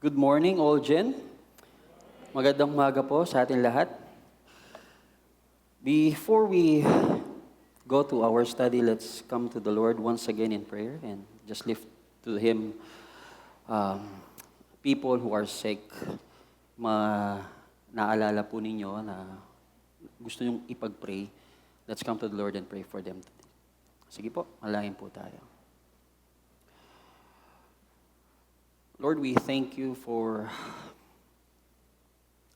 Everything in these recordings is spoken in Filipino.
Good morning, Oljen. Magandang umaga po sa atin lahat. Before we go to our study, let's come to the Lord once again in prayer and just lift to Him people who are sick. Naalala po ninyo na gusto nyong ipag-pray. Let's come to the Lord and pray for them today. Sige po, malahin po tayo. Lord, we thank you for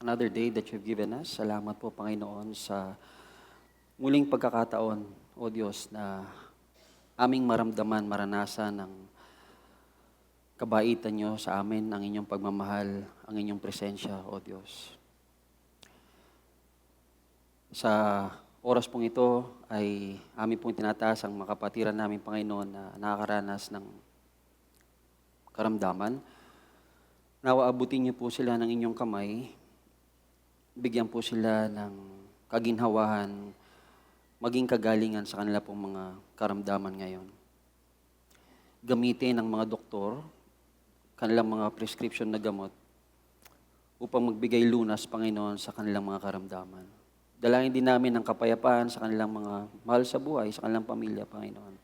another day that you've given us. Salamat po, Panginoon, sa muling pagkakataon, O Diyos, na aming maramdaman, maranasan ng kabaitan nyo sa amin, ang inyong pagmamahal, ang inyong presensya, O Diyos. Sa oras pong ito ay amin pong tinataas ang mga kapatiran namin, Panginoon, na nakakaranas ng karamdaman. Nawa abutin niyo po sila ng inyong kamay. Bigyan po sila ng kaginhawahan, maging kagalingan sa kanila pong mga karamdaman ngayon. Gamitin ng mga doktor, kanilang mga prescription na gamot upang magbigay lunas, Panginoon, sa kanilang mga karamdaman. Dalangin din namin ang kapayapaan sa kanilang mga mahal sa buhay, sa kanilang pamilya, Panginoon.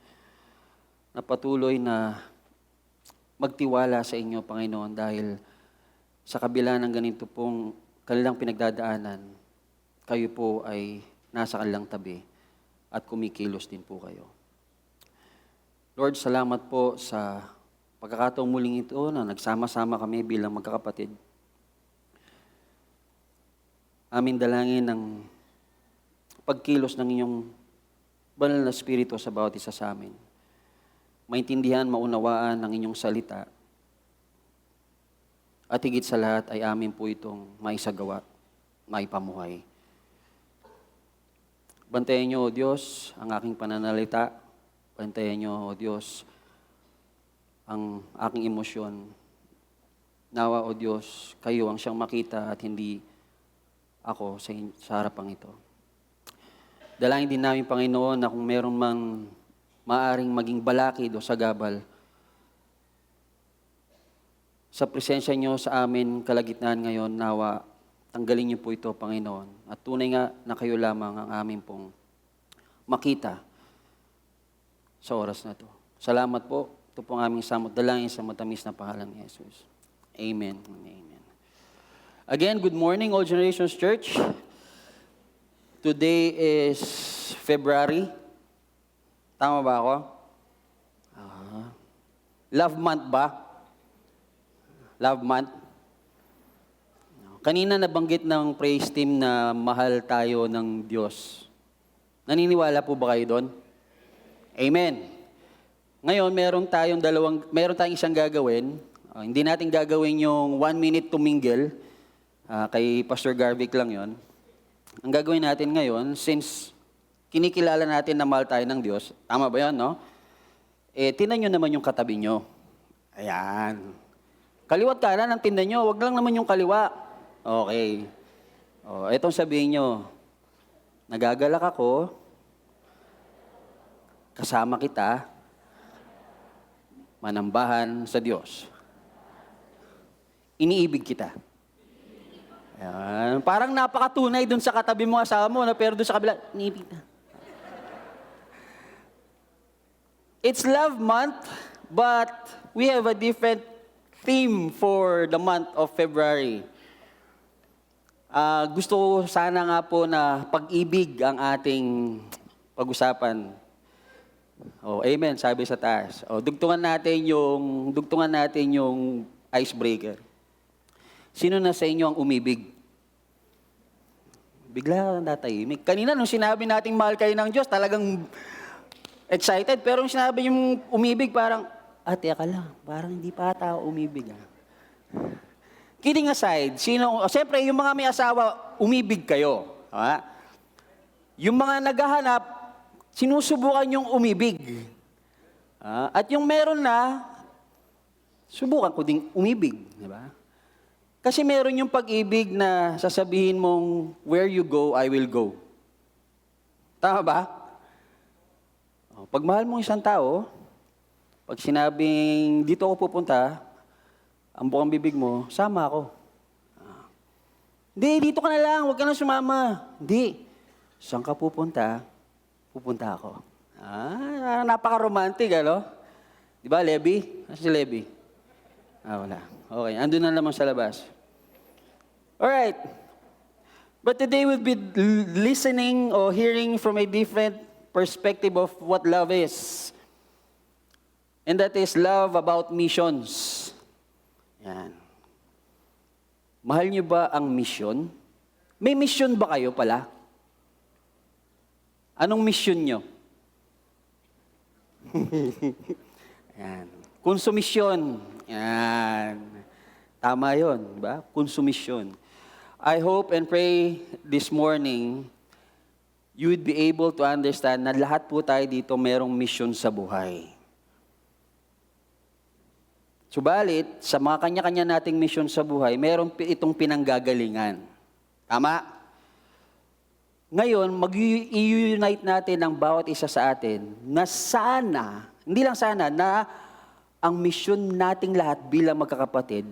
Na patuloy na magtiwala sa inyo, Panginoon, dahil sa kabila ng ganito pong kanilang pinagdadaanan, kayo po ay nasa kanilang tabi at kumikilos din po kayo. Lord, salamat po sa pagkakataong muling ito na nagsama-sama kami bilang magkakapatid. Amin dalangin ng pagkilos ng inyong banal na Espiritu sa bawat isa sa amin. Maintindihan, maunawaan ang inyong salita. At higit sa lahat ay amin po itong maisagawa, maipamuhay. Bantayan niyo, O Diyos, ang aking pananalita. Bantayan niyo, O Diyos, ang aking emosyon. Nawa, O Diyos, kayo ang siyang makita at hindi ako sa harapang ito. Dalangin din namin, Panginoon, na kung meron mang maaring maging balakid o sagabal sa presensya niyo sa amin kalagitnaan ngayon, nawa, tanggalin niyo po ito, Panginoon. At tunay nga na kayo lamang ang amin pong makita sa oras na ito. Salamat po. Ito pong aming samot dalangin sa matamis na pangalan ni Jesus. Amen. Amen. Again, good morning, All Generations Church. Today is February. Tama ba ako? Love month ba? Love month? Kanina nabanggit ng praise team na mahal tayo ng Diyos. Naniniwala po ba kayo doon? Amen. Ngayon, meron tayong isang gagawin. Hindi natin gagawin yung 1 minute to mingle. Kay Pastor Garvic lang yon. Ang gagawin natin ngayon, since kinikilala natin na mahal tayo ng Diyos. Tama ba yan, no? Tingnan nyo naman yung katabi nyo. Ayan. Kaliwat kanan ang tingnan nyo. Huwag lang naman yung kaliwa. Okay. Etong sabihin nyo, nagagalak ako, kasama kita, manambahan sa Diyos. Iniibig kita. Ayan. Parang napakatunay dun sa katabi mo asawa mo, pero dun sa kabila, iniibig na. It's love month, but we have a different theme for the month of February. Gusto ko sana nga po na pag-ibig ang ating pag-usapan. Amen, sabi sa taas. Dugtungan natin yung icebreaker. Sino na sa inyo ang umibig? Bigla natahimik. Kanina nung sinabi nating mahal kayo ng Diyos, talagang excited. Pero nung sinabi yung umibig, parang, teka lang, parang hindi pa tao umibig. Kidding aside, siyempre yung mga may asawa, umibig kayo. Yung mga naghahanap, sinusubukan yung umibig. At yung meron na, subukan ko ding umibig. Diba? Kasi meron yung pag-ibig na sasabihin mong, where you go, I will go. Tama ba? Pag mahal mo isang tao, pag sinabing, dito ako pupunta, ang bukang bibig mo, sama ako. Hindi, dito ka na lang, huwag ka na sumama. Hindi. Saan ka pupunta? Pupunta ako. Napaka-romantic, ano? Di ba, Levi? Ano si Levi? Wala. Okay, andun na naman sa labas. Alright. But today we'll be listening or hearing from a different perspective of what love is. And that is love about missions. Yan. Mahal niyo ba ang mission? May mission ba kayo pala? Anong mission niyo? Yan. Konsumisyon. Yan. Tama yun, ba? Konsumisyon. I hope and pray this morning you would be able to understand na lahat po tayo dito merong mission sa buhay. Subalit, sa mga kanya-kanya nating mission sa buhay, meron itong pinanggagalingan. Tama? Ngayon, mag-i-unite natin ang bawat isa sa atin na sana, hindi lang sana, na ang mission nating lahat bilang magkakapatid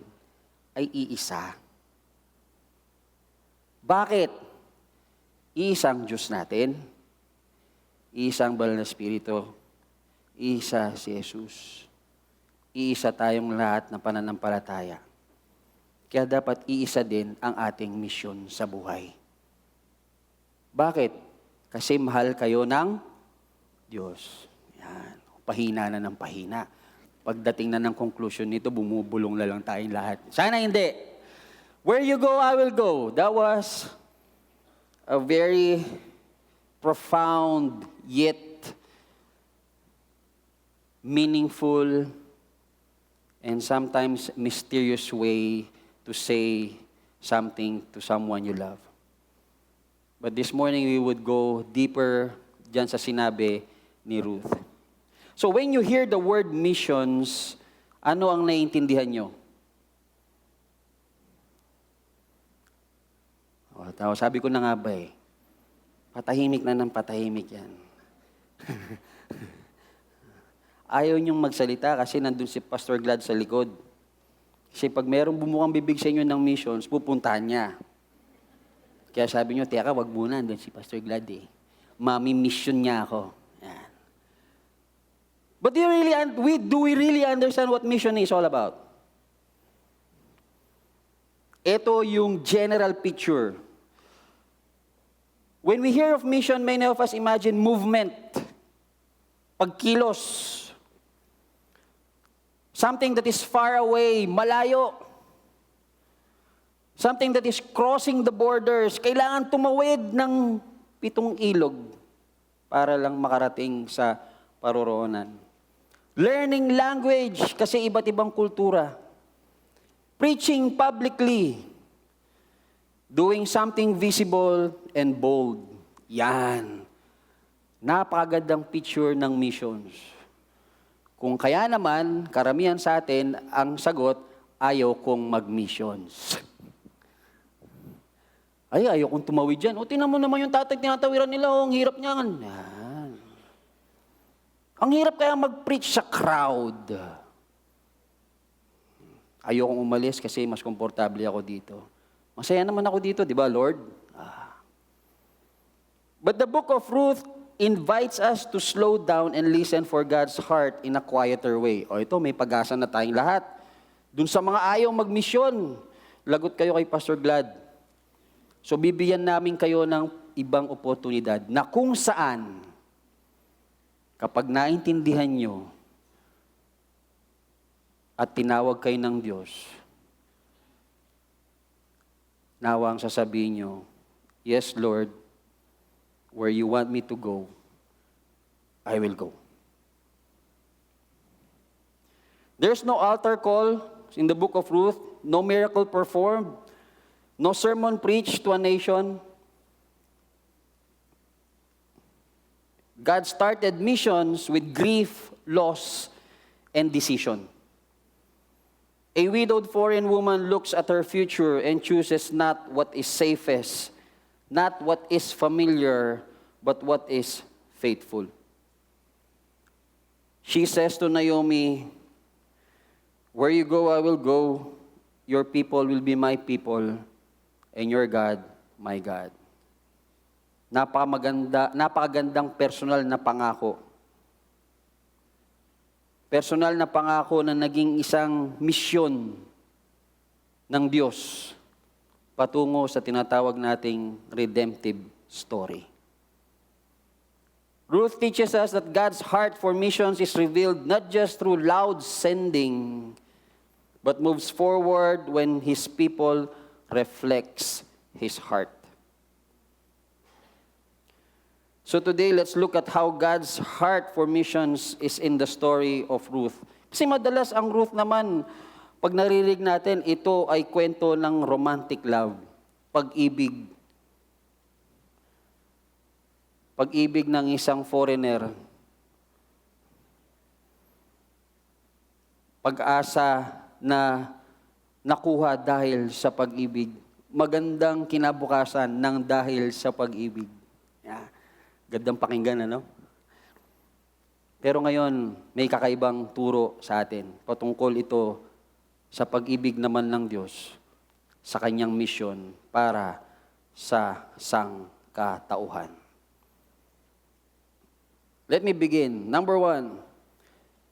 ay iisa. Bakit? Iisang Diyos natin, iisang Banal na Espiritu, iisa si Jesus. Iisa tayong lahat na pananampalataya. Kaya dapat iisa din ang ating misyon sa buhay. Bakit? Kasi mahal kayo ng Diyos. Yan. Pahina na ng pahina. Pagdating na ng conclusion nito, bumubulong na lang tayong lahat. Sana hindi. Where you go, I will go. That was a very profound yet meaningful and sometimes mysterious way to say something to someone you love. But this morning, we would go deeper dyan sa sinabi ni Ruth. So when you hear the word missions, ano ang naiintindihan nyo? Sabi ko na nga ba patahimik na ng patahimik yan. Ayaw niyong magsalita kasi nandun si Pastor Glad sa likod. Kasi pag merong bumukang bibig sa inyo ng missions, pupuntahan niya. Kaya sabi niyo, teka, wag muna, nandun si Pastor Glad Mami, mission niya ako. Yan. But do we really understand what mission is all about? Ito yung general picture. When we hear of mission, many of us imagine movement, pagkilos, something that is far away, malayo, something that is crossing the borders. Kailangan tumawid ng 7 ilog para lang makarating sa paroroonan. Learning language kasi iba't ibang kultura. Preaching publicly. Doing something visible and bold. Yan. Napakagandang picture ng missions. Kung kaya naman, karamihan sa atin, ang sagot, ayaw kong mag-missions. Ayaw kong tumawid dyan. Tingnan mo naman yung tatay tinatawiran nila. Ang hirap niya. Yan. Ang hirap kaya mag-preach sa crowd. Ayaw kong umalis kasi mas komportable ako dito. Masaya naman ako dito, di ba, Lord? But the book of Ruth invites us to slow down and listen for God's heart in a quieter way. Ito, may pag-asa na tayong lahat. Dun sa mga ayaw magmisyon, lagot kayo kay Pastor Glad. So, bibigyan namin kayo ng ibang oportunidad na kung saan, kapag naintindihan nyo at tinawag kayo ng Diyos, nawang sasabihin nyo, yes, Lord, where you want me to go, I will go. There's no altar call in the book of Ruth, no miracle performed, no sermon preached to a nation. God started missions with grief, loss, and decision. A widowed foreign woman looks at her future and chooses not what is safest, not what is familiar, but what is faithful. She says to Naomi, Where you go, I will go. Your people will be my people. And your God, my God. Napakagandang personal na pangako. Personal na pangako na naging isang misyon ng Diyos patungo sa tinatawag nating redemptive story. Ruth teaches us that God's heart for missions is revealed not just through loud sending, but moves forward when His people reflects His heart. So today, let's look at how God's heart for missions is in the story of Ruth. Kasi madalas ang Ruth naman, pag narinig natin, ito ay kwento ng romantic love, pag-ibig. Pag-ibig ng isang foreigner. Pag-asa na nakuha dahil sa pag-ibig. Magandang kinabukasan ng dahil sa pag-ibig. Yeah. Gandang pakinggan, ano? Pero ngayon, may kakaibang turo sa atin. Patungkol ito sa pag-ibig naman ng Diyos sa kanyang misyon para sa sangkatauhan. Let me begin. Number 1,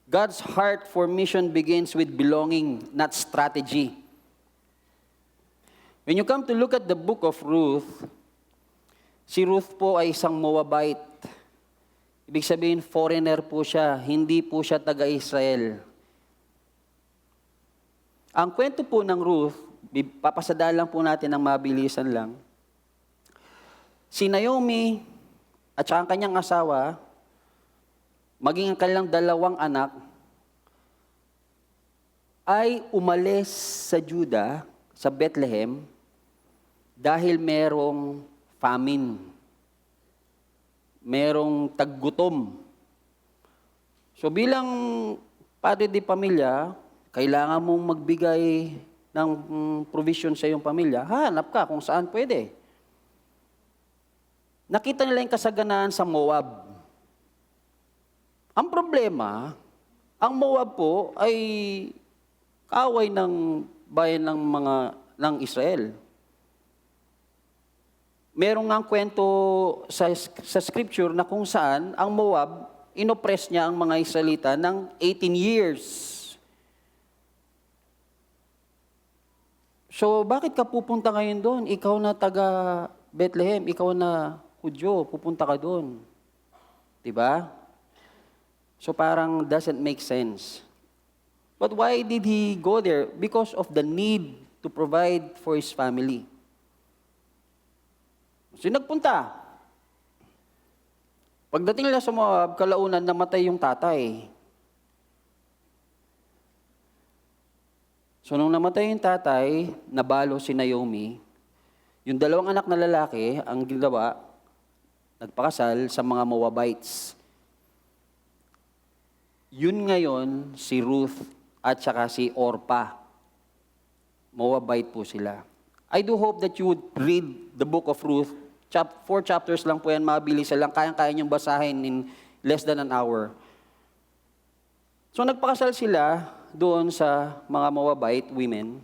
God's heart for mission begins with belonging, not strategy. When you come to look at the book of Ruth, si Ruth po ay isang Moabite. Ibig sabihin, foreigner po siya, hindi po siya taga-Israel. Ang kwento po ng Ruth, papasadaan lang po natin ng mabilisan lang. Si Naomi at saka ang kanyang asawa, maging ang kanilang 2 anak, ay umalis sa Juda, sa Bethlehem, dahil merong famine. Merong taggutom. So bilang padre de pamilya, kailangan mong magbigay ng provision sa iyong pamilya, hanap ka kung saan pwede. Nakita nila yung kasaganaan sa Moab. Ang problema, ang Moab po ay kaaway ng bayan ng Israel. Merong ngang kwento sa scripture na kung saan ang Moab, inoppress niya ang mga Israelita ng 18 years. So, bakit ka pupunta ngayon doon? Ikaw na taga Bethlehem, ikaw na Hudyo, pupunta ka doon. Diba? So, parang doesn't make sense. But why did he go there? Because of the need to provide for his family. So, nagpunta. Pagdating nila sa Moab, kalaunan, namatay yung tatay. So, nung namatay yung tatay, nabalo si Naomi. Yung 2 anak na lalaki, ang ginawa, nagpakasal sa mga Moabites. Yun ngayon, si Ruth at saka si Orpah. Moabite po sila. I do hope that you would read the book of Ruth. 4 chapters lang po yan, mabilis lang. Kayang-kaya niyong basahin in less than an hour. So, nagpakasal sila doon sa mga Moabite women.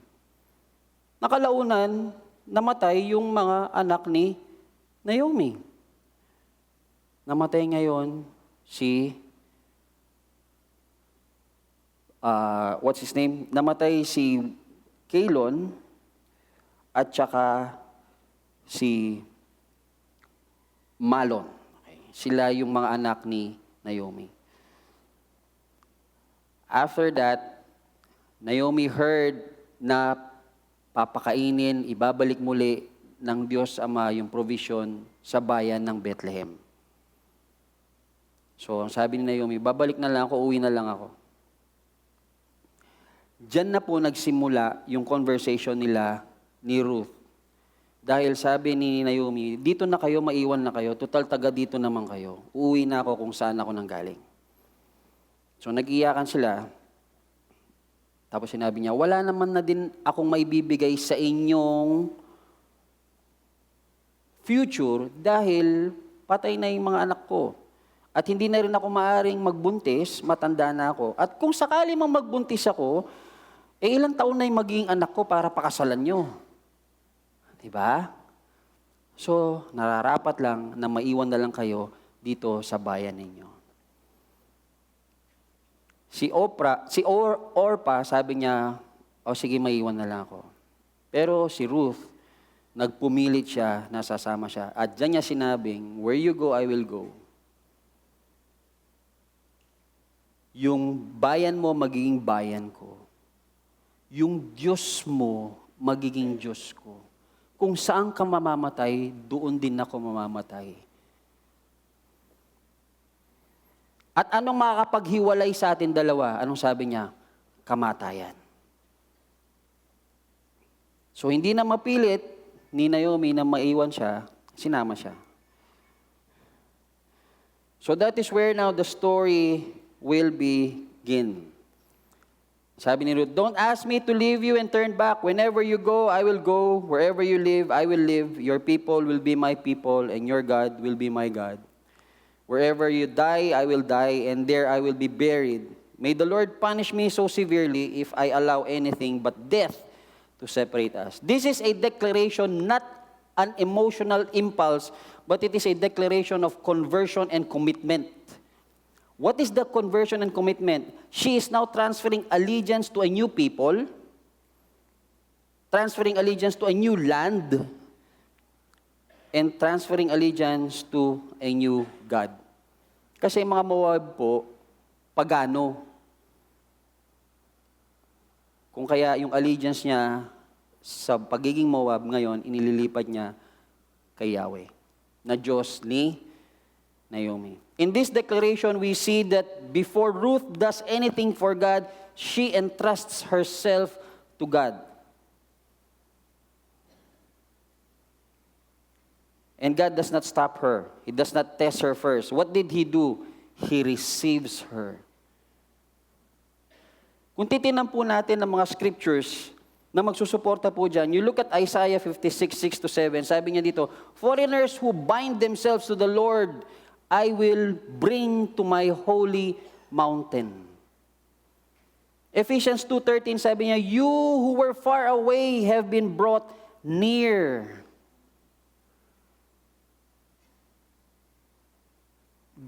Nakalaunan, namatay yung mga anak ni Naomi. Namatay ngayon si, what's his name? Namatay si Kalon at saka si Malon. Okay. Sila yung mga anak ni Naomi. After that, Naomi heard na papakainin, ibabalik muli ng Diyos Ama yung provision sa bayan ng Bethlehem. So, ang sabi ni Naomi, babalik na lang ako, uwi na lang ako. Diyan na po nagsimula yung conversation nila ni Ruth. Dahil sabi ni Naomi, dito na kayo, maiwan na kayo, total taga dito naman kayo. Uuwi na ako kung saan ako nanggaling. So, nag-iyakan sila. Tapos sinabi niya, wala naman na din akong maibibigay sa inyong future dahil patay na yung mga anak ko. At hindi na rin ako maaaring magbuntis, matanda na ako. At kung sakali mang magbuntis ako, ilang taon na yung magiging anak ko para pakasalan nyo? Diba? So, nararapat lang na maiwan na lang kayo dito sa bayan ninyo. Si Orpa, sabi niya, sige, maiwan na lang ako. Pero si Ruth, nagpumilit siya, nasasama siya. At diyan niya sinabing, where you go, I will go. Yung bayan mo, magiging bayan ko. Yung Diyos mo, magiging Diyos ko. Kung saan ka mamamatay, doon din ako mamamatay. At anong makakapaghiwalay sa atin dalawa? Anong sabi niya? Kamatayan. So, hindi na mapilit ni Naomi na maiwan siya, sinama siya. So, that is where now the story will begin. Sabi ni Ruth, don't ask me to leave you and turn back. Whenever you go, I will go. Wherever you live, I will live. Your people will be my people, and your God will be my God. Wherever you die, I will die, and there I will be buried. May the Lord punish me so severely if I allow anything but death to separate us. This is a declaration, not an emotional impulse, but it is a declaration of conversion and commitment. What is the conversion and commitment? She is now transferring allegiance to a new people, transferring allegiance to a new land, and transferring allegiance to a new God. Kasi mga Moab po, pagano. Kung kaya yung allegiance niya sa pagiging Moab ngayon, inililipat niya kay Yahweh, na Diyos ni Naomi. In this declaration, we see that before Ruth does anything for God, she entrusts herself to God. And God does not stop her. He does not test her first. What did He do? He receives her. Kung titingnan po natin ang mga scriptures na magsusuporta po dyan, you look at Isaiah 56, 6-7, sabi niya dito, foreigners who bind themselves to the Lord, I will bring to my holy mountain. Ephesians 2:13, sabi niya, you who were far away have been brought near.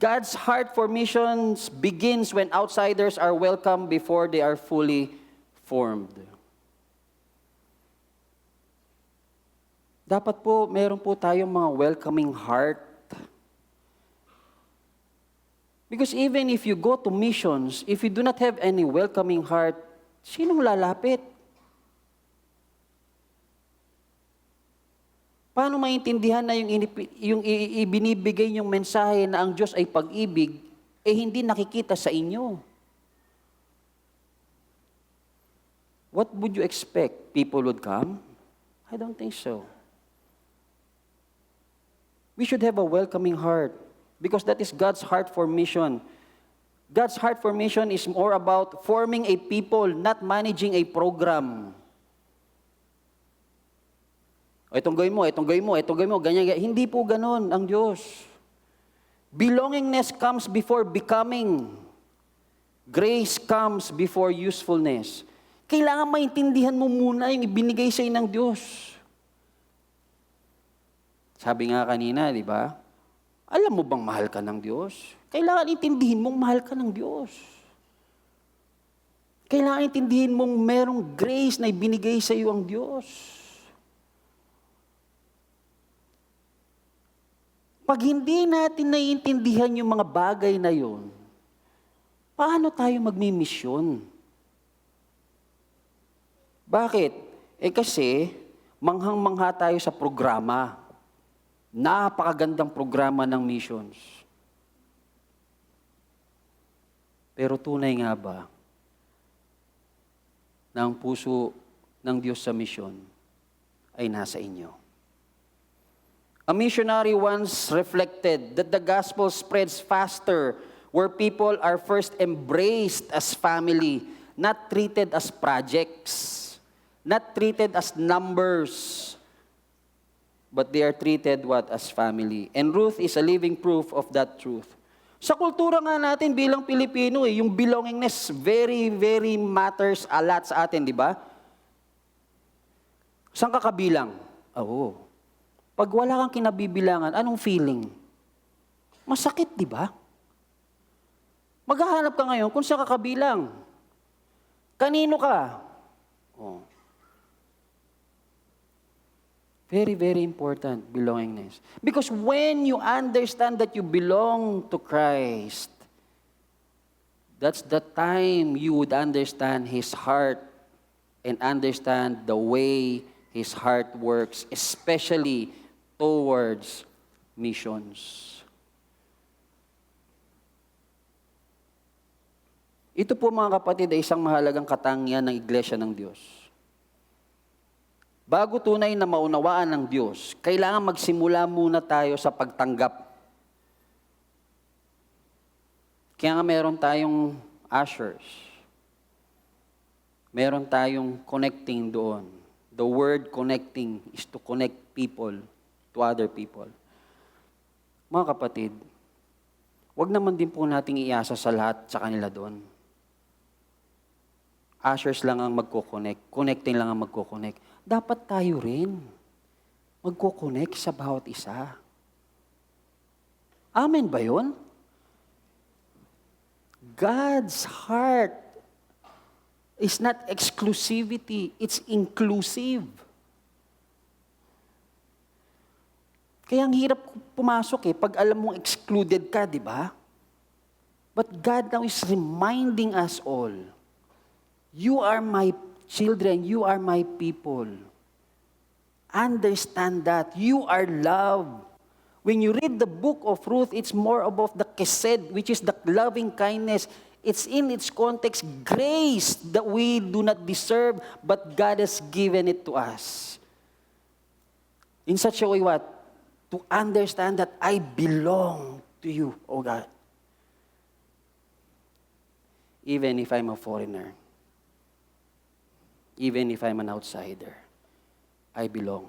God's heart for missions begins when outsiders are welcome before they are fully formed. Dapat po, meron po tayong mga welcoming heart. Because even if you go to missions, if you do not have any welcoming heart, sinong lalapit? Paano maintindihan na yung ibinibigay niyong mensahe na ang Diyos ay pag-ibig, hindi nakikita sa inyo? What would you expect? People would come? I don't think so. We should have a welcoming heart because that is God's heart for mission. God's heart for mission is more about forming a people, not managing a program. Itong gawin mo, ganyan. Hindi po ganon ang Diyos. Belongingness comes before becoming. Grace comes before usefulness. Kailangan maintindihan mo muna yung ibinigay sa'yo ng Diyos. Sabi nga kanina, di ba? Alam mo bang mahal ka ng Diyos? Kailangan intindihin mong mahal ka ng Diyos. Kailangan intindihin mong merong grace na ibinigay sa'yo ang Diyos. Pag hindi natin naiintindihan yung mga bagay na yun, paano tayo magmimisyon? Bakit? Kasi manghang-mangha tayo sa programa. Napakagandang programa ng missions. Pero tunay nga ba na ang puso ng Diyos sa misyon ay nasa inyo? A missionary once reflected that the gospel spreads faster where people are first embraced as family, not treated as projects, not treated as numbers, but they are treated what? As family. And Ruth is a living proof of that truth. Sa kultura nga natin bilang Pilipino, yung belongingness very, very matters a lot sa atin, di ba? Saan ka kabilang? Oo. Pag wala kang kinabibilangan, anong feeling? Masakit, di ba? Maghahanap ka ngayon kung saan ka kabilang. Kanino ka? Oh. Very, very important, belongingness. Because when you understand that you belong to Christ, that's the time you would understand His heart and understand the way His heart works, especially towards missions. Ito po mga kapatid ay isang mahalagang katangian ng Iglesia ng Diyos. Bago tunay na maunawaan ng Diyos, kailangan magsimula muna tayo sa pagtanggap. Kaya nga meron tayong ushers. Meron tayong connecting doon. The word connecting is to connect people to other people. Mga kapatid, wag naman din po nating iasa sa lahat sa kanila doon. Ushers lang ang magko-connect. Connecting lang ang magko-connect. Dapat tayo rin magko-connect sa bawat isa. Amen ba yun? God's heart is not exclusivity, it's inclusive. Kaya ang hirap pumasok pag alam mong excluded ka, di ba? But God now is reminding us all, you are my children, you are my people. Understand that. You are loved. When you read the book of Ruth, it's more about the kesed, which is the loving kindness. It's in its context, grace that we do not deserve, but God has given it to us. In such a way, what? To understand that I belong to you, oh God. Even if I'm a foreigner. Even if I'm an outsider, I belong.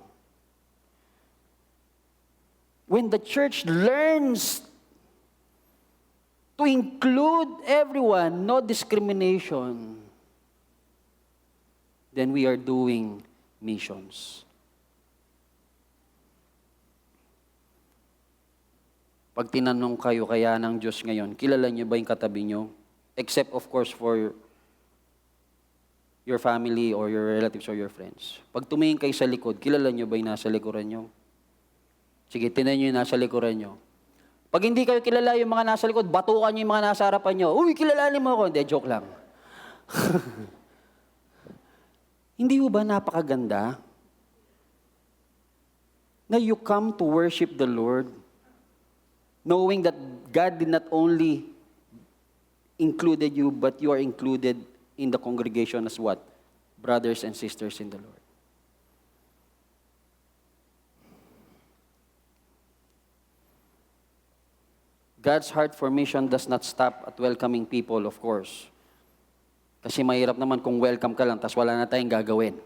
When the church learns to include everyone, no discrimination, then we are doing missions. Pag tinanong kayo kaya ng Diyos ngayon, kilala niyo ba yung katabi niyo? Except of course for your family or your relatives or your friends. Pag tumingin kayo sa likod, kilala nyo ba yung nasa likuran nyo? Sige, tinan nyo yung nasa likuran nyo. Pag hindi kayo kilala yung mga nasa likod, batukan nyo yung mga nasa harapan nyo. Uy, kilalanin mo ako. Hindi, joke lang. Hindi ba napakaganda na you come to worship the Lord knowing that God did not only included you, but you are included in the congregation as what? Brothers and sisters in the Lord. God's heart for mission does not stop at welcoming people, of course. Kasi mahirap naman kung welcome ka lang, tas wala na tayong gagawin.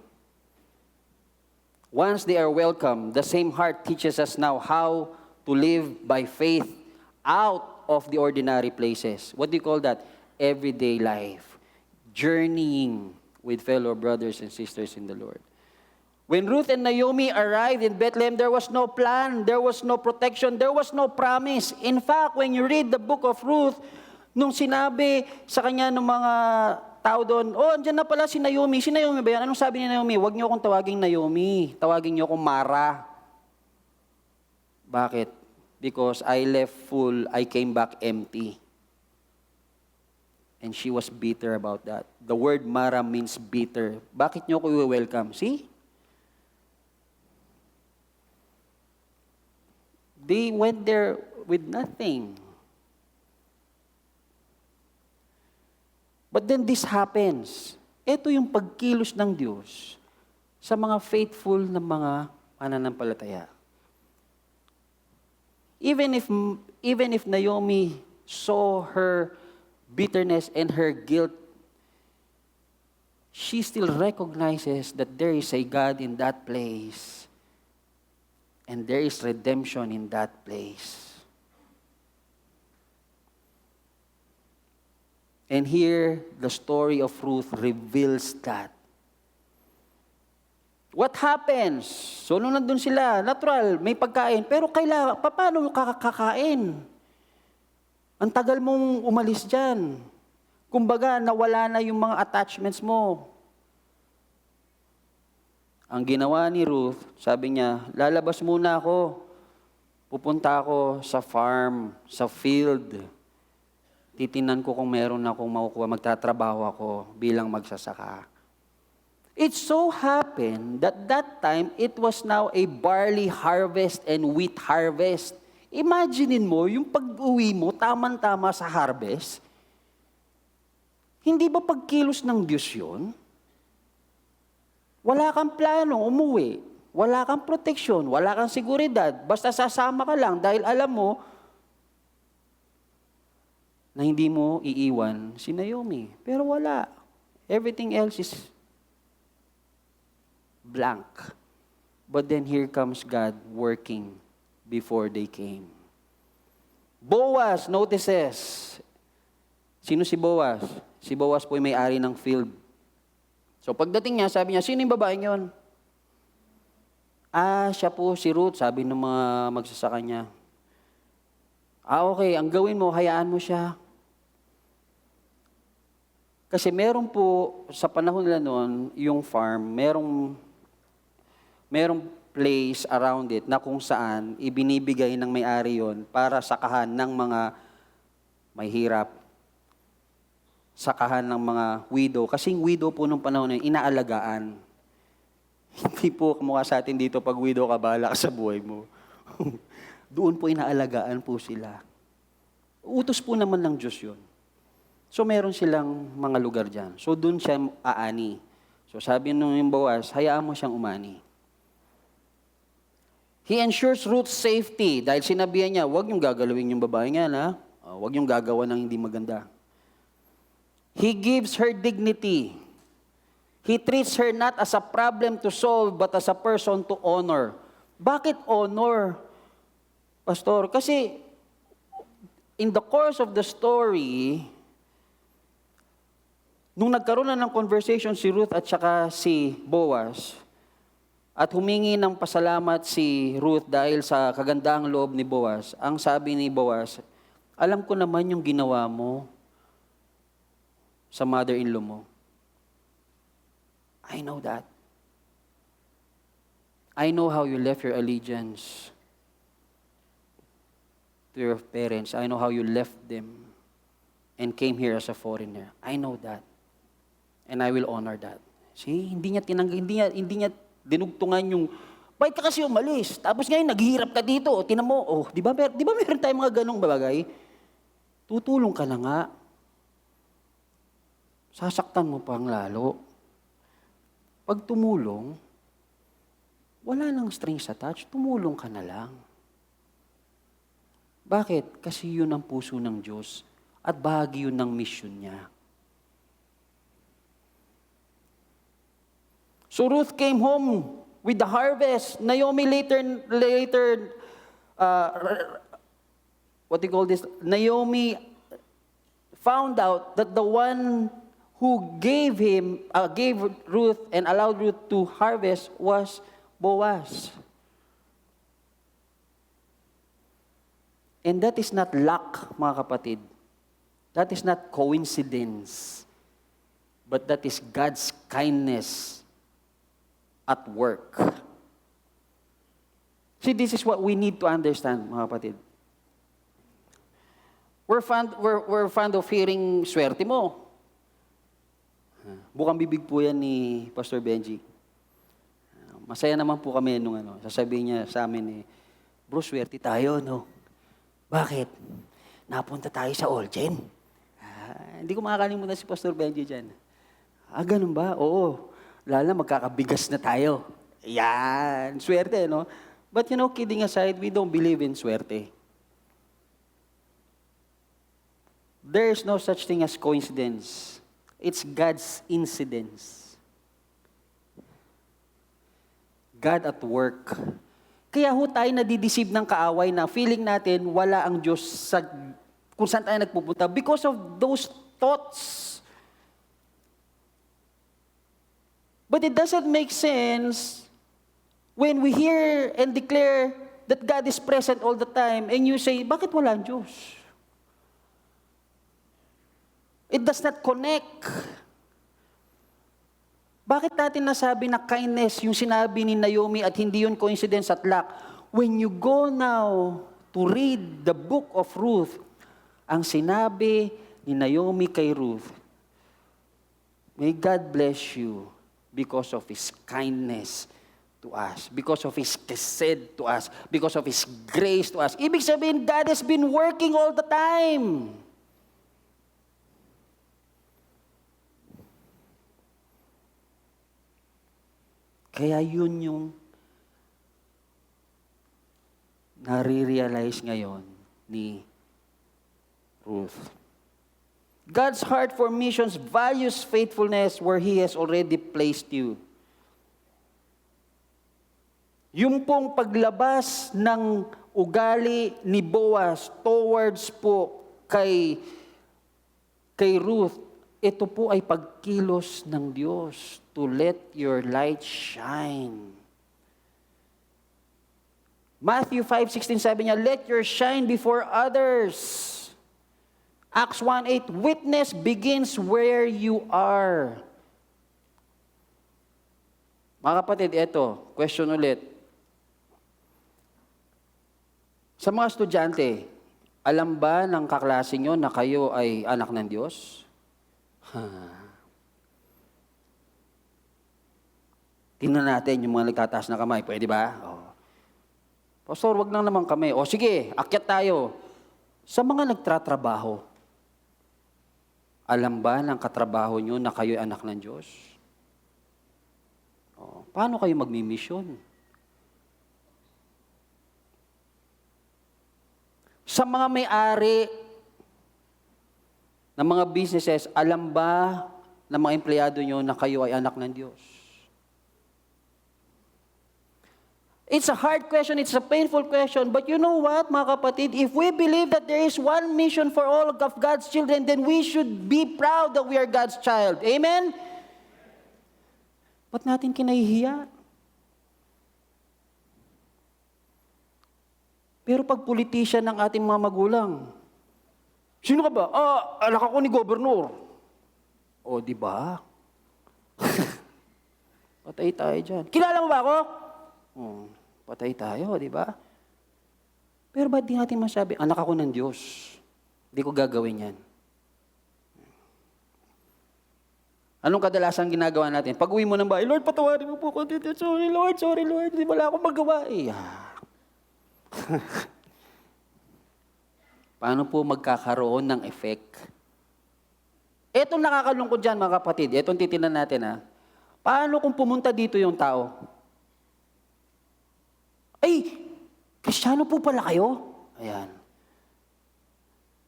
Once they are welcome, the same heart teaches us now how to live by faith out of the ordinary places. What do you call that? Everyday life. Journeying with fellow brothers and sisters in the Lord. When Ruth and Naomi arrived in Bethlehem, there was no plan, there was no protection, there was no promise. In fact, when you read the book of Ruth, nung sinabi sa kanya ng mga tao doon, oh, andyan na pala si Naomi. Si Naomi ba yan? Anong sabi ni Naomi? Huwag niyo akong tawaging Naomi. Tawagin niyo akong Mara. Bakit? Because I left full, I came back empty. And she was bitter about that. The word Mara means bitter. Bakit niyo ako i-welcome? See? They went there with nothing. But then this happens. Ito yung pagkilos ng Diyos sa mga faithful na mga mananampalataya. Even if Naomi saw her bitterness and her guilt, she still recognizes that there is a God in that place and there is redemption in that place. And here, the story of Ruth reveals that. What happens? So, nung nandun sila, natural, may pagkain, pero kailangan, paano yung kakakain? Ang tagal mong umalis dyan. Kumbaga, nawala na yung mga attachments mo. Ang ginawa ni Ruth, sabi niya, lalabas muna ako. Pupunta ako sa farm, sa field. Titinan ko kung meron akong makukuha, magtatrabaho ako bilang magsasaka. It so happened that that time, it was now a barley harvest and wheat harvest. Imaginein mo, yung pag-uwi mo, tama-tama sa harvest. Hindi ba pagkilos ng Diyos yun? Wala kang plano, umuwi. Wala kang proteksyon, wala kang seguridad. Basta sasama ka lang dahil alam mo na hindi mo iiwan si Naomi. Pero wala. Everything else is blank. But then here comes God working before they came. Boaz notices. Sino si Boaz? Si Boaz po ay may-ari ng field. So pagdating niya, sabi niya, sino yung babaeng yun? Siya po si Ruth, sabi ng mga magsasaka niya. Okay, ang gawin mo, hayaan mo siya. Kasi meron po, sa panahon nila noon, yung farm, merong place around it na kung saan ibinibigay ng may-ari yon para sakahan ng mga may hirap, sakahan ng mga widow. Kasing widow po nung panahon na yun, inaalagaan. Hindi po kamukha sa atin dito pag widow ka, bahala ka sa buhay mo. Doon po inaalagaan po sila. Utos po naman ng Diyos yun. So meron silang mga lugar dyan. So doon siya aani. So sabi nung yung Boaz, hayaan mo siyang umani. He ensures Ruth's safety dahil sinabihan niya, huwag niyong gagalawin yung babae niya, ha? Huwag niyong gagawa ng hindi maganda. He gives her dignity. He treats her not as a problem to solve, but as a person to honor. Bakit honor, Pastor? Kasi in the course of the story, nung nagkaroon na ng conversation si Ruth at saka si Boaz, at humingi ng pasalamat si Ruth dahil sa kagandaang loob ni Boaz, ang sabi ni Boaz, alam ko naman yung ginawa mo sa mother-in-law mo. I know that. I know how you left your allegiance to your parents. I know how you left them and came here as a foreigner. I know that. And I will honor that. See, hindi niya dinugtungan yung, bakit ka kasi umalis? Tapos ngayon, naghihirap ka dito. O, tinan mo, di ba meron tayong mga ganong bagay? Tutulong ka na nga. Sasaktan mo pang lalo. Pag tumulong, wala nang strings attached, tumulong ka na lang. Bakit? Kasi yun ang puso ng Diyos at bahagi yun ng mission niya. So Ruth came home with the harvest. Naomi later, Naomi found out that the one who gave Ruth and allowed Ruth to harvest was Boaz. And that is not luck, mga kapatid. That is not coincidence. But that is God's kindness at work. See, this is what we need to understand, mga kapatid. We're fond of hearing swerte mo. Bukang bibig po yan ni Pastor Benji. Masaya naman po kami nung sasabihin niya sa amin bro, swerte tayo, no? Bakit? Napunta tayo sa Olgen. Hindi ko makakalimutan si Pastor Benji dyan. Ganun ba? Oo. Lala, magkakabigas na tayo. Yan. Swerte, no? But kidding aside, we don't believe in swerte. There's no such thing as coincidence. It's God's incidence. God at work. Kaya tayo nadideceive ng kaaway na feeling natin wala ang Diyos sa kung saan tayo nagpupunta because of those thoughts. But it doesn't make sense when we hear and declare that God is present all the time and you say, bakit wala ang Diyos? It does not connect. Bakit natin nasabi na kindness yung sinabi ni Naomi at hindi yun coincidence at luck? When you go now to read the book of Ruth, ang sinabi ni Naomi kay Ruth, may God bless you because of His kindness to us, because of His chesed to us, because of His grace to us. Ibig sabihin, God has been working all the time. Kaya yun yung nare-realize ngayon ni Ruth. God's heart for missions values faithfulness where He has already placed you. Yung pong paglabas ng ugali ni Boaz towards po kay Ruth, ito po ay pagkilos ng Diyos to let your light shine. Matthew 5:16 sabi niya, let your shine before others. Acts 1:8, witness begins where you are. Mga kapatid, ito, question ulit. Sa mga estudyante, alam ba ng kaklase nyo na kayo ay anak ng Diyos? Tingnan natin yung mga nagtataas na kamay. Pwede ba? Oh. Pastor, wag lang naman kami. O sige, akyat tayo. Sa mga nagtratrabaho, alam ba ng katrabaho nyo na kayo ay anak ng Diyos? O, paano kayo magmimisyon? Sa mga may-ari ng mga businesses, alam ba ng mga empleyado nyo na kayo ay anak ng Diyos? It's a hard question, it's a painful question, but you know what, mga kapatid? If we believe that there is one mission for all of God's children, then we should be proud that we are God's child. Amen? Ba't natin kinahihiya? Pero pag politician ng ating mga magulang, sino ka ba? Anak ako ni Gobernur. O, di ba? Patay tayo dyan. Kilala mo ba ako? Patay tayo, di ba? Pero ba't di natin masabi, anak ako ng Diyos. Hindi ko gagawin yan. Anong kadalasan ginagawa natin? Pag uwi mo ng bahay, Lord, patawarin mo po ko. Sorry, Lord. Hindi wala akong magawa. Paano po magkakaroon ng effect? Etong nakakalungkot dyan, mga kapatid. Etong titinan natin, ha? Paano kung pumunta dito yung tao? Ay, Kristiyano po pala kayo? Ayan.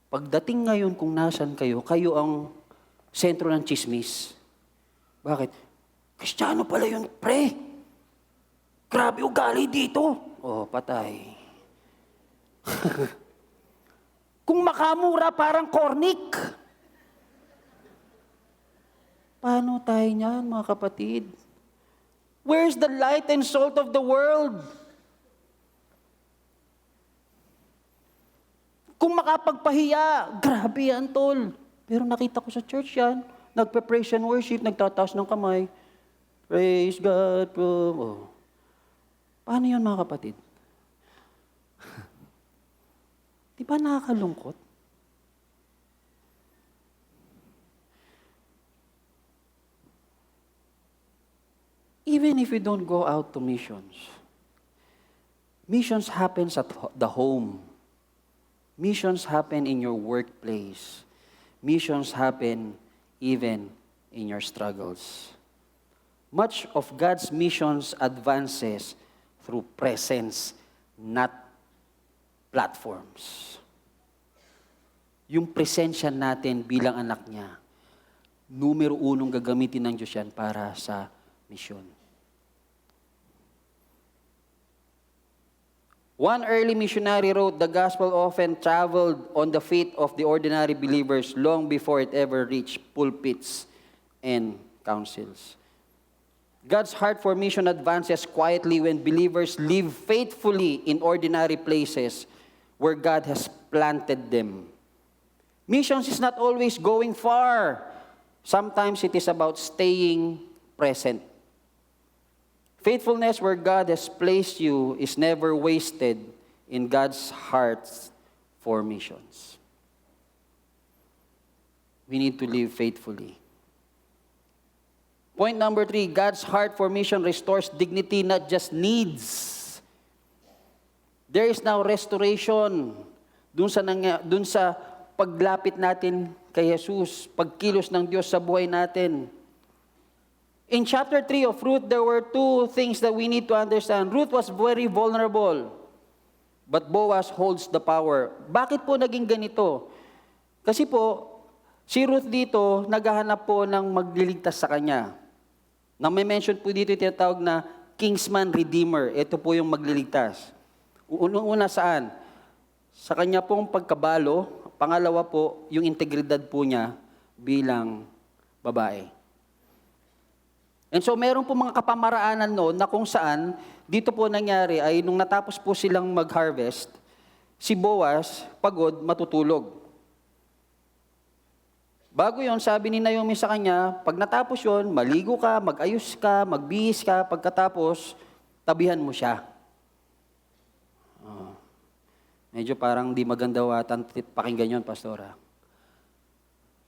Pagdating ngayon kung nasan kayo, kayo ang sentro ng chismis. Bakit? Kristiyano pala yun, pre. Grabe ugali dito. Oh, patay. Kung makamura, parang kornik. Paano tayo niyan, mga kapatid? Where's the light and salt of the world? Kung makapagpahiya, grabe yan, tol. Pero nakita ko sa church yan, nagpe-praise and worship, nagtataas ng kamay. Praise God. Oh. Paano yan, mga kapatid? Di ba nakakalungkot? Even if we don't go out to missions, missions happens at the home. Missions happen in your workplace. Missions happen even in your struggles. Much of God's missions advances through presence, not platforms. Yung presensya natin bilang anak niya, numero unong gagamitin ng Diyos yan para sa misyon. One early missionary wrote, "The gospel often traveled on the feet of the ordinary believers long before it ever reached pulpits and councils." God's heart for mission advances quietly when believers live faithfully in ordinary places where God has planted them. Missions is not always going far. Sometimes it is about staying present. Faithfulness where God has placed you is never wasted in God's heart for missions. We need to live faithfully. Point number 3, God's heart for mission restores dignity, not just needs. There is now restoration dun sa paglapit natin kay Jesus, pagkilos ng Diyos sa buhay natin. In chapter 3 of Ruth, there were 2 things that we need to understand. Ruth was very vulnerable, but Boaz holds the power. Bakit po naging ganito? Kasi po, si Ruth dito, naghahanap po ng magliligtas sa kanya. Na may mention po dito yung tinatawag na kinsman redeemer. Ito po yung magliligtas. Una saan? Sa kanya pong pagkabalo. Pangalawa po, yung integridad po niya bilang babae. And so meron po mga kapamaraanan noon na kung saan dito po nangyari ay nung natapos po silang mag-harvest, si Boaz, pagod, matutulog. Bago yon, sabi ni Naomi sa kanya, pag natapos yon, maligo ka, mag-ayos ka, magbihis ka, pagkatapos, tabihan mo siya. Medyo parang di maganda watan pakinggan yon, Pastora.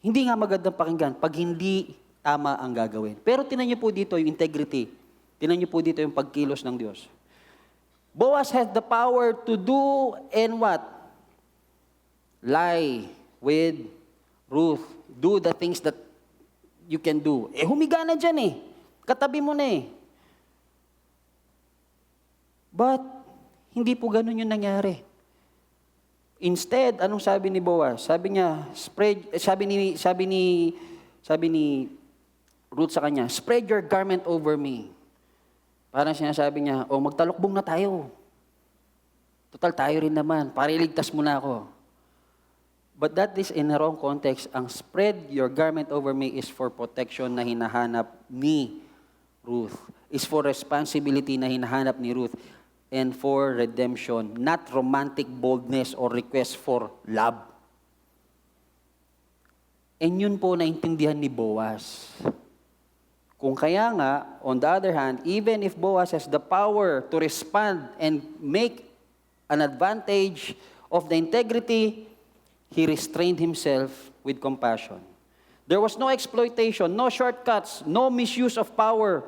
Hindi nga magandang pakinggan pag hindi tama ang gagawin. Pero tinan niyo po dito yung integrity. Tinan niyo po dito yung pagkilos ng Diyos. Boaz has the power to do and what? Lie with Ruth. Do the things that you can do. Humiga na dyan eh. Katabi mo na eh. But, hindi po ganun yung nangyari. Instead, anong sabi ni Boaz? Sabi niya, sabi ni Ruth sa kanya, spread your garment over me. Parang sinasabi niya, magtalokbong na tayo. Total tayo rin naman. Para iligtas mo na ako. But that is in the wrong context. Ang spread your garment over me is for protection na hinahanap ni Ruth. Is for responsibility na hinahanap ni Ruth. And for redemption. Not romantic boldness or request for love. And yun po naintindihan ni Boaz. Kung kaya nga, on the other hand, even if Boaz has the power to respond and make an advantage of the integrity, he restrained himself with compassion. There was no exploitation, no shortcuts, no misuse of power.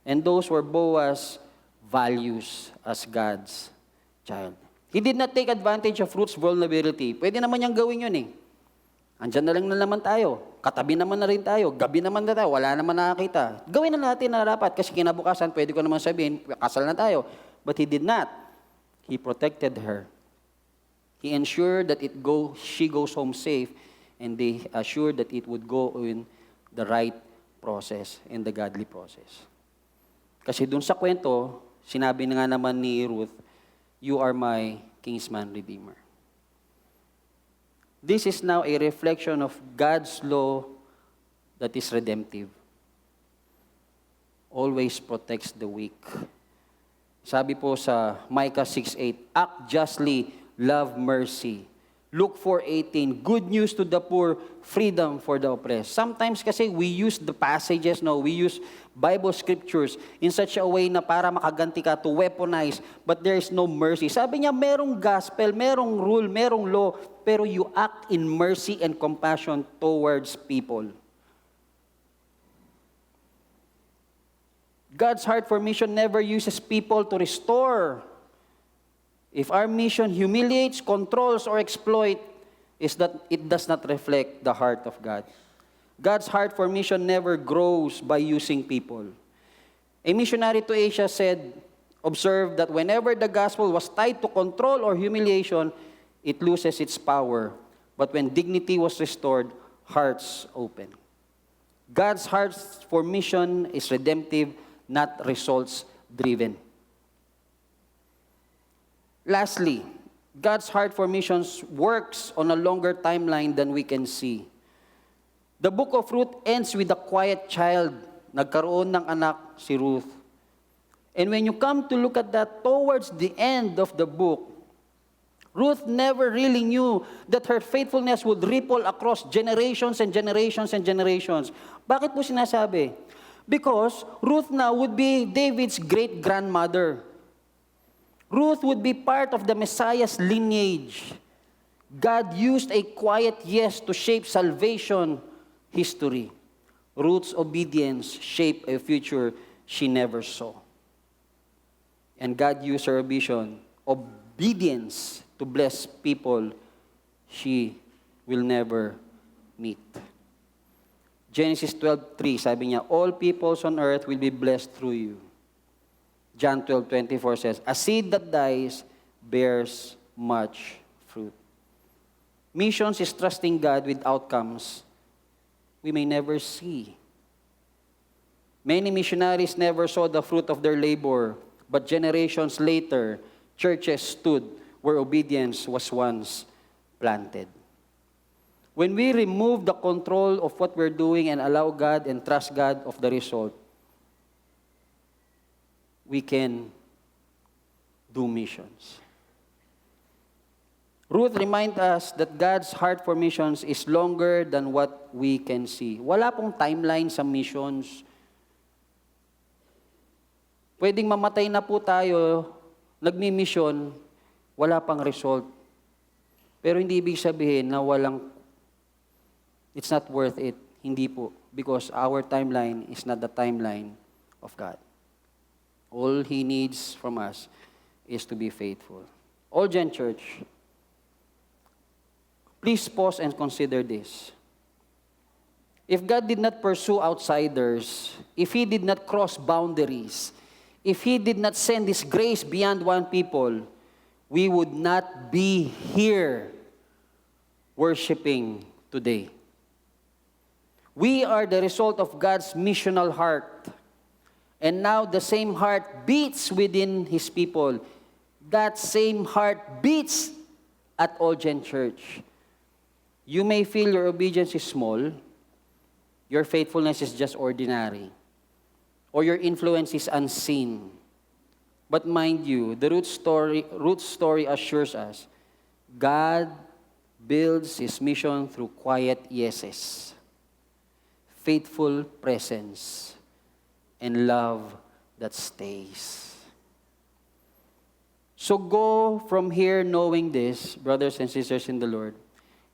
And those were Boaz's values as God's child. He did not take advantage of Ruth's vulnerability. Pwede naman niyang gawin yun eh. Andyan na lang na naman tayo. Katabi naman na rin tayo. Gabi naman na tayo. Wala naman nakakita. Gawin na natin na dapat. Kasi kinabukasan, pwede ko naman sabihin, kasal na tayo. But he did not. He protected her. He ensured that she goes home safe, and they assured that it would go in the right process, in the godly process. Kasi dun sa kwento, sinabi na nga naman ni Ruth, you are my kinsman redeemer. This is now a reflection of God's law that is redemptive. Always protects the weak. Sabi po sa Micah 6:8, act justly, love mercy. Luke 4:18, good news to the poor, freedom for the oppressed. Sometimes kasi we use the passages, we use Bible scriptures in such a way na para makaganti ka to weaponize, but there is no mercy. Sabi niya, merong gospel, merong rule, merong law, pero you act in mercy and compassion towards people. God's heart for mission never uses people to restore. If our mission humiliates, controls, or exploits, it does not reflect the heart of God. God's heart for mission never grows by using people. A missionary to Asia observed that whenever the gospel was tied to control or humiliation, it loses its power. But when dignity was restored, hearts open. God's heart for mission is redemptive, not results-driven. Lastly, God's heart for missions works on a longer timeline than we can see. The book of Ruth ends with a quiet child. Nagkaroon ng anak si Ruth. And when you come to look at that towards the end of the book, Ruth never really knew that her faithfulness would ripple across generations and generations and generations. Bakit po sinasabi? Because Ruth now would be David's great-grandmother. Ruth would be part of the Messiah's lineage. God used a quiet yes to shape salvation history. Ruth's obedience shaped a future she never saw. And God used her obedience to bless people she will never meet. Genesis 12:3, sabi niya, all peoples on earth will be blessed through you. John 12:24 says, a seed that dies bears much fruit. Missions is trusting God with outcomes we may never see. Many missionaries never saw the fruit of their labor, but generations later, churches stood where obedience was once planted. When we remove the control of what we're doing and allow God and trust God of the result, we can do missions. Ruth reminds us that God's heart for missions is longer than what we can see. Wala pong timeline sa missions. Pwedeng mamatay na po tayo, nagmi-mission, wala pang result. Pero hindi ibig sabihin na it's not worth it. Hindi po. Because our timeline is not the timeline of God. All He needs from us is to be faithful. All Gen Church, please pause and consider this. If God did not pursue outsiders, if He did not cross boundaries, if He did not send His grace beyond one people, we would not be here worshiping today. We are the result of God's missional heart. And now the same heart beats within His people. That same heart beats at All Gen Church. You may feel your obedience is small, your faithfulness is just ordinary, or your influence is unseen. But mind you, the root story assures us, God builds His mission through quiet yeses, faithful presence, and love that stays. So go from here knowing this, brothers and sisters in the Lord.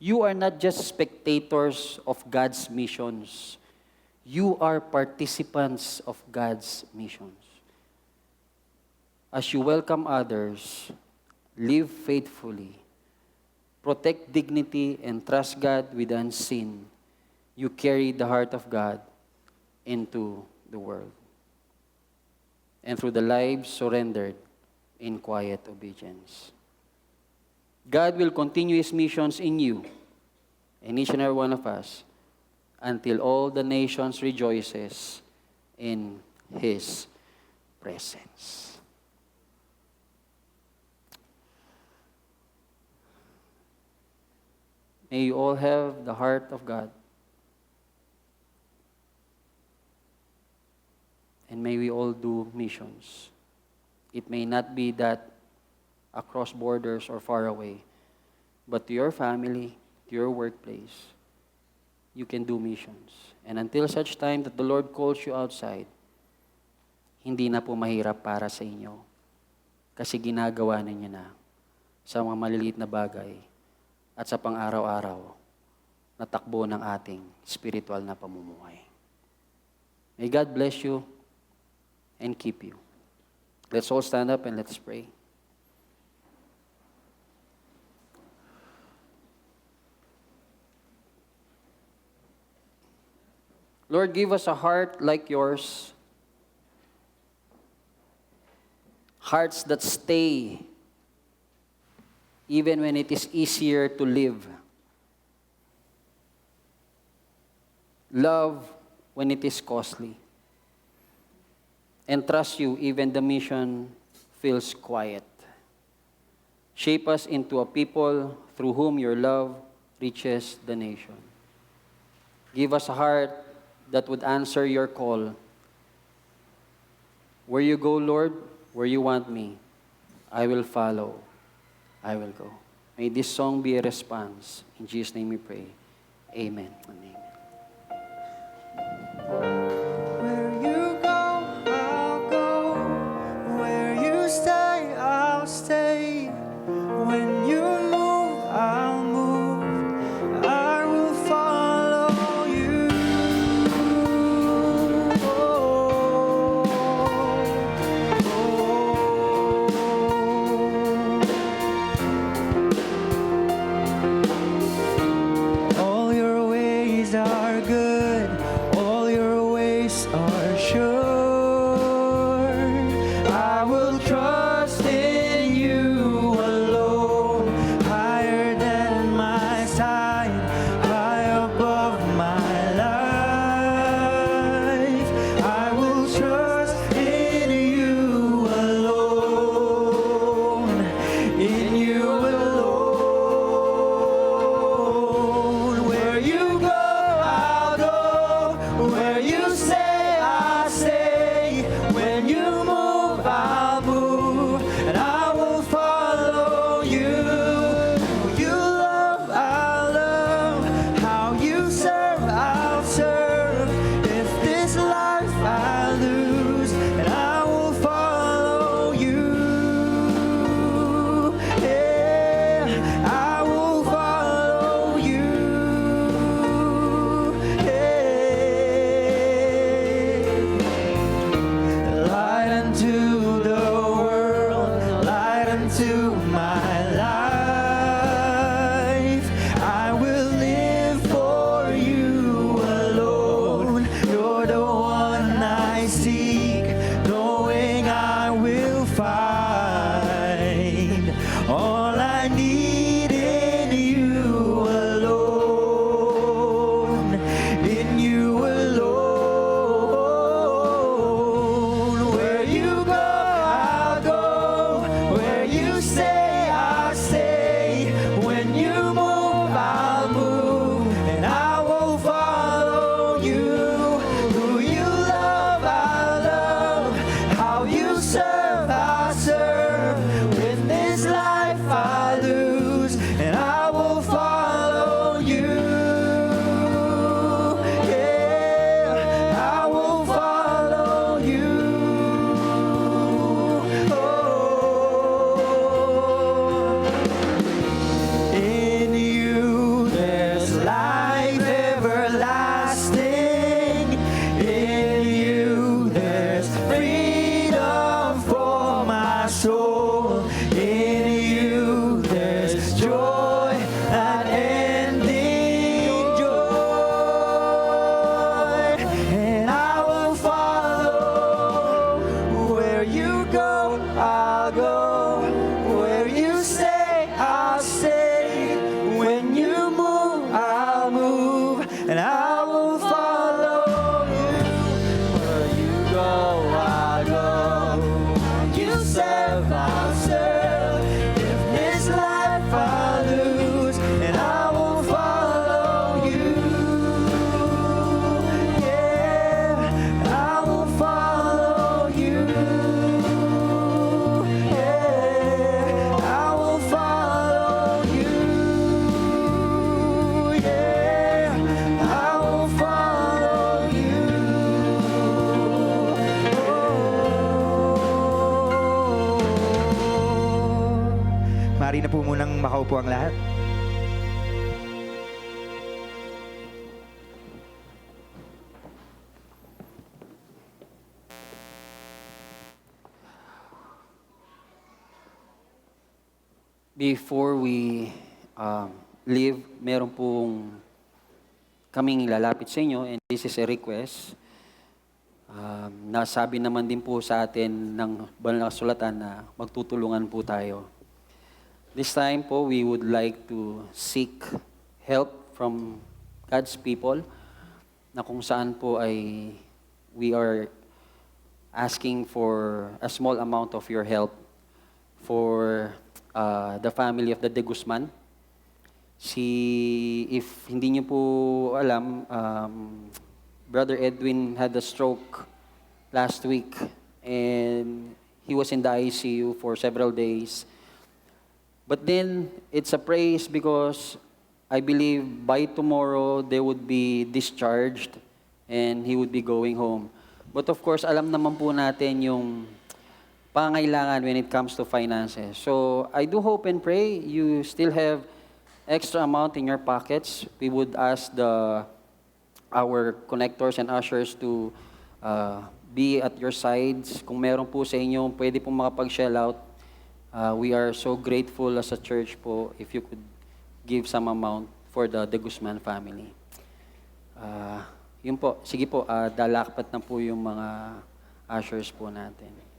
You are not just spectators of God's missions. You are participants of God's missions. As you welcome others, live faithfully, protect dignity, and trust God with the unseen, you carry the heart of God into the world. And through the lives surrendered in quiet obedience. God will continue His missions in you and each and every one of us until all the nations rejoices in His presence. May you all have the heart of God. And may we all do missions. It may not be that across borders or far away, but to your family, to your workplace, you can do missions. And until such time that the Lord calls you outside, hindi na po mahirap para sa inyo. Kasi ginagawa ninyo na sa mga maliliit na bagay at sa pang-araw-araw na takbo ng ating spiritual na pamumuhay. May God bless you and keep you. Let's all stand up and let's pray. Lord, give us a heart like yours. Hearts that stay even when it is easier to live. Love when it is costly. And trust you even the mission feels quiet. Shape us into a people through whom your love reaches the nation. Give us a heart that would answer your call. Where you go, Lord, where you want me, I will follow. I will go. May this song be a response. In Jesus' name we pray. Amen and amen. Where you go, I'll go. Where you stay, I'll stay. When you move, I'll move. I will follow you. All your ways are good. All your ways are sure. I will trust in you alone. Higher than my sight, high above my life. I will trust in you alone. In you alone. Where you go, I'll go. Where you say, I'll stay. When you move, I'll move. And I will follow you. You love, I'll love. How you serve, I'll serve. If this life I lose, and I will follow you. Yeah, I will follow you. Light unto the world, light unto my life. I will live for you alone. You're the one I seek, knowing I will find all I need in you alone. In you alone. Where you go, I'll go. Where you stay, I'll stay. When you move, I'll move. And I will follow you. Who you love, I'll love. How you serve, I'll serve. When this life I lose, and I will follow you. Yeah, I will follow you. Oh. In you there's life everlasting. In you there's freedom for my soul. In you there's joy, unending joy. And I will follow. Where you go, I'll go. Where you stay, I'll stay. When you move, I'll move. And I will follow you. Where you go, I'll go. Where you serve, I'll serve. If this life I lose, and I will follow you. Yeah, I will follow you. Yeah, I will follow you. Yeah, I will follow you. Mari na po munang makaupo ang lahat. Before we leave, meron pong kaming lalapit sa inyo, and this is a request. Nasabi naman din po sa atin ng banal na kasulatan na magtutulungan po tayo. This time po, we would like to seek help from God's people, na kung saan po ay we are asking for a small amount of your help for the family of the De Guzman. If hindi niyo po alam, Brother Edwin had a stroke last week and he was in the ICU for several days. But then, it's a praise because I believe by tomorrow they would be discharged and he would be going home. But of course, alam naman po natin yung pangailangan when it comes to finances. So, I do hope and pray you still have extra amount in your pockets. We would ask our connectors and ushers to be at your sides. Kung meron po sa inyo, pwede pong makapag-shell out. We are so grateful as a church po if you could give some amount for the De Guzman family. Yun po, sige po, dalakpat na po yung mga ushers po natin.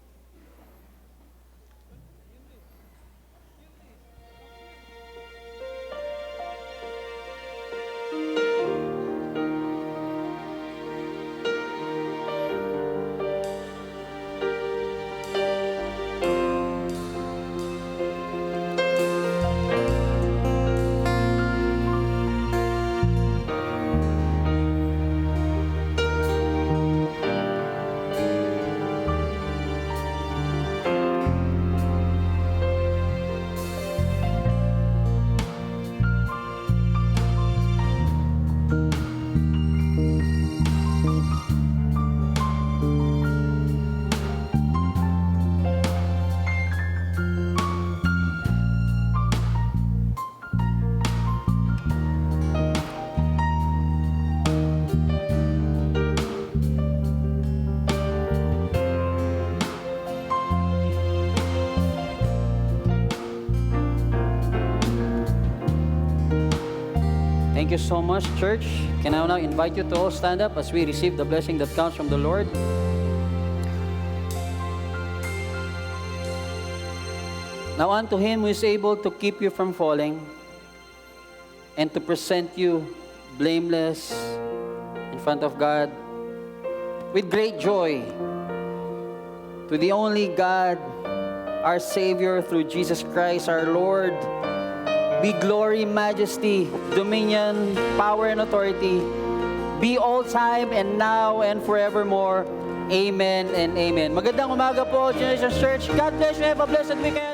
Thank you so much, church. Can I now invite you to all stand up as we receive the blessing that comes from the Lord? Now unto him who is able to keep you from falling and to present you blameless in front of God with great joy, to the only God, our Savior, through Jesus Christ our Lord, be glory, majesty, dominion, power, and authority, be all time and now and forevermore. Amen and amen. Magandang umaga po, Generation Church. God bless you. Have a blessed weekend.